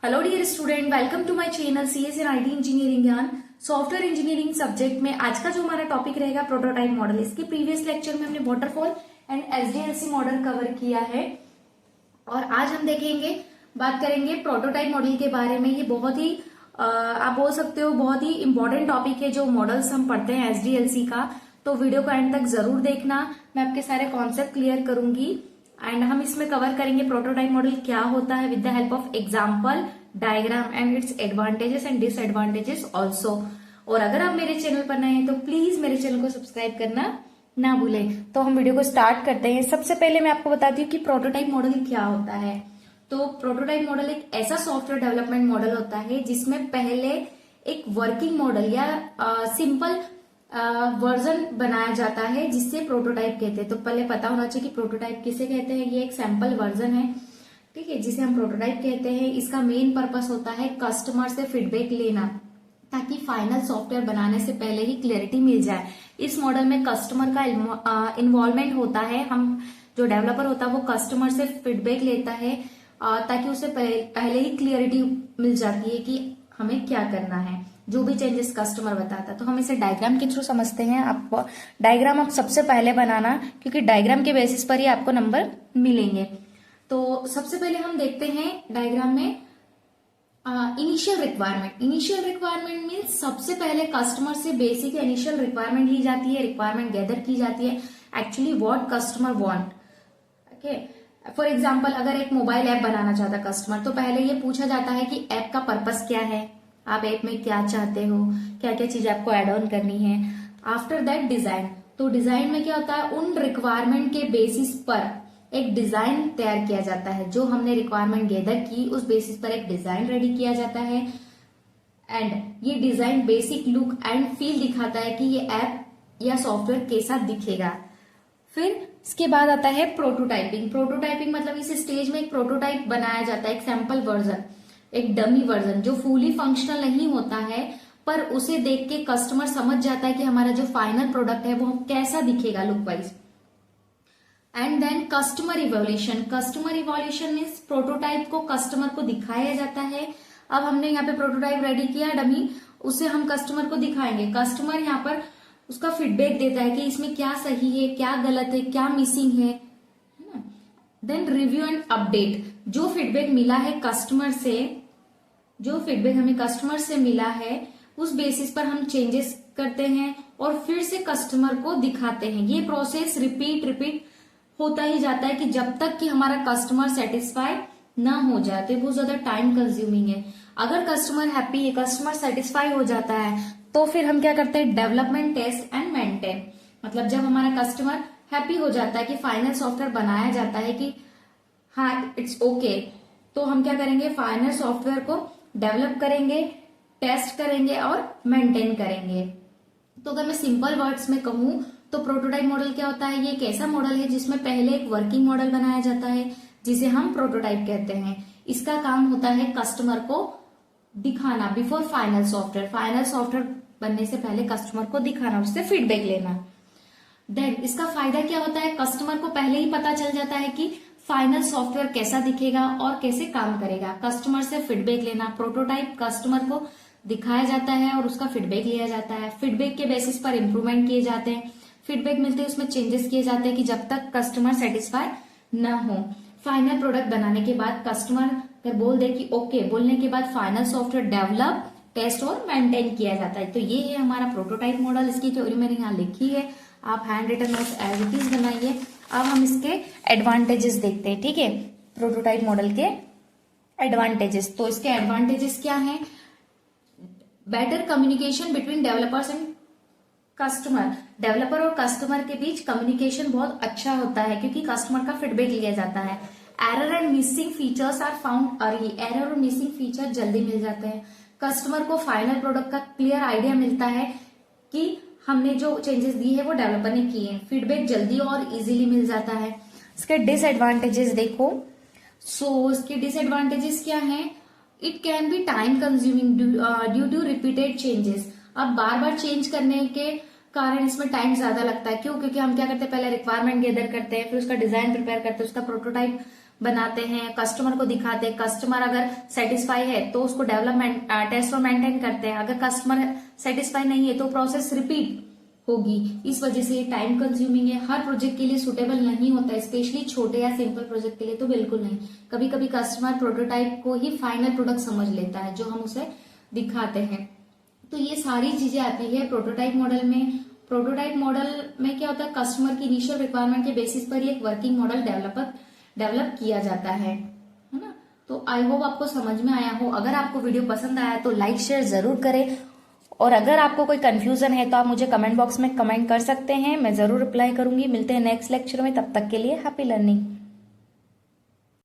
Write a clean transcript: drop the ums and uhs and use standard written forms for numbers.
Hello dear student, welcome to my channel CS in IT engineering Gyan. Software engineering subject में आज का जो हमारा टॉपिक रहेगा प्रोटोटाइप मॉडल। इसके प्रीवियस लेक्चर में हमने waterfall and SDLC model cover किया है और आज हम देखेंगे, बात करेंगे प्रोटोटाइप मॉडल के बारे में। ये बहुत ही आप बोल सकते हो बहुत ही इंपॉर्टेंट टॉपिक है जो मॉडल्स हम पढ़ते हैं एसडीएलसी का। तो वीडियो को एंड तक जरूर देखना, मैं आपके सारे कॉन्सेप्ट क्लियर करूंगी एंड हम इसमें कवर करेंगे प्रोटोटाइप मॉडल क्या होता है with the help of example, diagram and its advantages and disadvantages also. और अगर आप मेरे चैनल पर नए हैं तो प्लीज मेरे चैनल को सब्सक्राइब करना ना भूलें। तो हम वीडियो को स्टार्ट करते हैं। सबसे पहले मैं आपको बताती हूँ कि प्रोटोटाइप मॉडल क्या होता है। तो प्रोटोटाइप मॉडल एक ऐसा सॉफ्टवेयर डेवलपमेंट मॉडल होता है जिसमें पहले एक वर्किंग मॉडल या सिंपल वर्जन बनाया जाता है जिससे प्रोटोटाइप कहते हैं। तो पहले पता होना चाहिए कि प्रोटोटाइप किसे कहते हैं। ये एक सैंपल वर्जन है, ठीक है, जिसे हम प्रोटोटाइप कहते हैं। इसका मेन पर्पस होता है कस्टमर से फीडबैक लेना ताकि फाइनल सॉफ्टवेयर बनाने से पहले ही क्लैरिटी मिल जाए। इस मॉडल में कस्टमर का इन्वॉल्वमेंट होता है। हम जो डेवलपर होता है वो कस्टमर से फीडबैक लेता है ताकि उसे पहले ही क्लियरिटी मिल जाती है कि हमें क्या करना है, जो भी चेंजेस कस्टमर बताता है। तो हम इसे डायग्राम के थ्रू समझते हैं। आप डायग्राम आप सबसे पहले बनाना, क्योंकि डायग्राम के बेसिस पर ही आपको नंबर मिलेंगे। तो सबसे पहले हम देखते हैं डायग्राम में initial requirement. Initial requirement means सबसे पहले कस्टमर से बेसिक इनिशियल रिक्वायरमेंट ली जाती है, रिक्वायरमेंट गैदर की जाती है, actually what customer want. Okay, for example अगर एक मोबाइल ऐप बनाना चाहता है कस्टमर, तो पहले ये पूछा जाता है कि ऐप का पर्पस क्या है, आप ऐप में क्या चाहते हो, क्या क्या चीज आपको एड ऑन करनी है। After that design. तो डिजाइन में क्या होता है, उन रिक्वायरमेंट के बेसिस पर एक डिजाइन तैयार किया जाता है। जो हमने रिक्वायरमेंट गैदर की उस बेसिस पर एक डिजाइन रेडी किया जाता है एंड ये design basic look and feel दिखाता है कि ये ऐप या सॉफ्टवेयर कैसा दिखेगा। फिर इसके बाद आता है प्रोटोटाइपिंग। प्रोटोटाइपिंग मतलब इस स्टेज में एक प्रोटोटाइप बनाया जाता है, एक सैंपल वर्जन, एक डमी वर्जन जो फुली फंक्शनल नहीं होता है, पर उसे देख के कस्टमर समझ जाता है कि हमारा जो फाइनल प्रोडक्ट है वो कैसा दिखेगा look wise. And then customer evolution. Customer evolution means prototype को कस्टमर को दिखाया जाता है। अब हमने यहाँ पे प्रोटोटाइप रेडी किया डमी, उसे हम कस्टमर को दिखाएंगे। कस्टमर यहाँ पर उसका फीडबैक देता है कि इसमें क्या सही है, क्या गलत है, क्या मिसिंग है ना। Then review and update. जो फीडबैक मिला है कस्टमर से, जो फीडबैक हमें कस्टमर से मिला है उस बेसिस पर हम चेंजेस करते हैं और फिर से कस्टमर को दिखाते हैं। ये प्रोसेस रिपीट होता ही जाता है कि जब तक कि हमारा कस्टमर सेटिस्फाई ना हो जाए। तो बहुत ज्यादा टाइम कंज्यूमिंग है। अगर कस्टमर हैप्पी है, कस्टमर सेटिस्फाई हो जाता है, तो फिर हम क्या करते हैं, डेवलपमेंट, टेस्ट एंड मेंटेन। मतलब जब हमारा कस्टमर हैप्पी हो जाता है कि फाइनल सॉफ्टवेयर बनाया जाता है कि हाँ इट्स ओके, तो हम क्या करेंगे, फाइनल सॉफ्टवेयर को डेवलप करेंगे, टेस्ट करेंगे और मेंटेन करेंगे। तो अगर मैं सिंपल वर्ड्स में कहूं तो प्रोटोटाइप मॉडल क्या होता है, ये एक ऐसा मॉडल है जिसमें पहले एक वर्किंग मॉडल बनाया जाता है जिसे हम प्रोटोटाइप कहते हैं। इसका काम होता है कस्टमर को दिखाना before final software. Final software बनने से पहले कस्टमर को दिखाना, उससे फीडबैक लेना। देन इसका फायदा क्या होता है, कस्टमर को पहले ही पता चल जाता है कि फाइनल सॉफ्टवेयर कैसा दिखेगा और कैसे काम करेगा। कस्टमर से फीडबैक लेना, प्रोटोटाइप कस्टमर को दिखाया जाता है और उसका फीडबैक लिया जाता है। फीडबैक के बेसिस पर इंप्रूवमेंट किए जाते हैं, फीडबैक मिलते हैं उसमें चेंजेस किए जाते हैं कि जब तक कस्टमर सेटिस्फाई न हो। फाइनल प्रोडक्ट बनाने के बाद कस्टमर अगर बोल दे कि ओके, बोलने के बाद फाइनल सॉफ्टवेयर डेवलप, टेस्ट और मेंटेन किया जाता है। तो ये है हमारा प्रोटोटाइप मॉडल। इसकी थ्योरी मैंने यहाँ लिखी है, आप hand written notes as it is बनाइए। अब हम इसके एडवांटेजेस देखते हैं, ठीक है, प्रोटोटाइप मॉडल के एडवांटेजेस। तो इसके एडवांटेजेस क्या हैं, better communication between developers and customer. Developer और कस्टमर के बीच कम्युनिकेशन बहुत अच्छा होता है क्योंकि कस्टमर का फीडबैक लिया जाता है। Error and missing features are found early. Error और मिसिंग फीचर जल्दी मिल जाते हैं। कस्टमर को फाइनल प्रोडक्ट का क्लियर आइडिया मिलता है कि हमने जो चेंजेस दिए हैं वो डेवलपर ने किए हैं। फीडबैक जल्दी और इजीली मिल जाता है। इसके डिसएडवांटेजेस देखो। सो इसके डिसएडवांटेजेस क्या हैं, it can be time consuming due to repeated changes. अब बार बार चेंज करने के कारण इसमें टाइम ज्यादा लगता है। क्यों, क्योंकि हम क्या करते हैं, पहले रिक्वायरमेंट गैदर करते हैं, फिर उसका डिजाइन प्रिपेयर करते हैं, उसका प्रोटोटाइप बनाते हैं, कस्टमर को दिखाते हैं, कस्टमर अगर सेटिस्फाई है तो उसको डेवलपमेंट टेस्ट और मेंटेन करते हैं, अगर कस्टमर सेटिस्फाई नहीं है तो प्रोसेस रिपीट होगी। इस वजह से टाइम कंज्यूमिंग है, हर प्रोजेक्ट के लिए सुटेबल नहीं होता है, स्पेशली छोटे या सिंपल प्रोजेक्ट के लिए तो बिल्कुल नहीं। कभी कभी कस्टमर प्रोटोटाइप को ही फाइनल प्रोडक्ट समझ लेता है जो हम उसे दिखाते हैं। तो ये सारी चीजें आती है प्रोटोटाइप मॉडल में। प्रोटोटाइप मॉडल में क्या होता है, कस्टमर की इनिशियल रिक्वायरमेंट के बेसिस पर ही एक वर्किंग मॉडल डेवलप किया जाता है ना। तो आई होप आपको समझ में आया हो। अगर आपको वीडियो पसंद आया तो लाइक शेयर जरूर करें, और अगर आपको कोई कंफ्यूजन है तो आप मुझे कमेंट बॉक्स में कमेंट कर सकते हैं, मैं जरूर रिप्लाई करूंगी। मिलते हैं नेक्स्ट लेक्चर में, तब तक के लिए हैप्पी लर्निंग।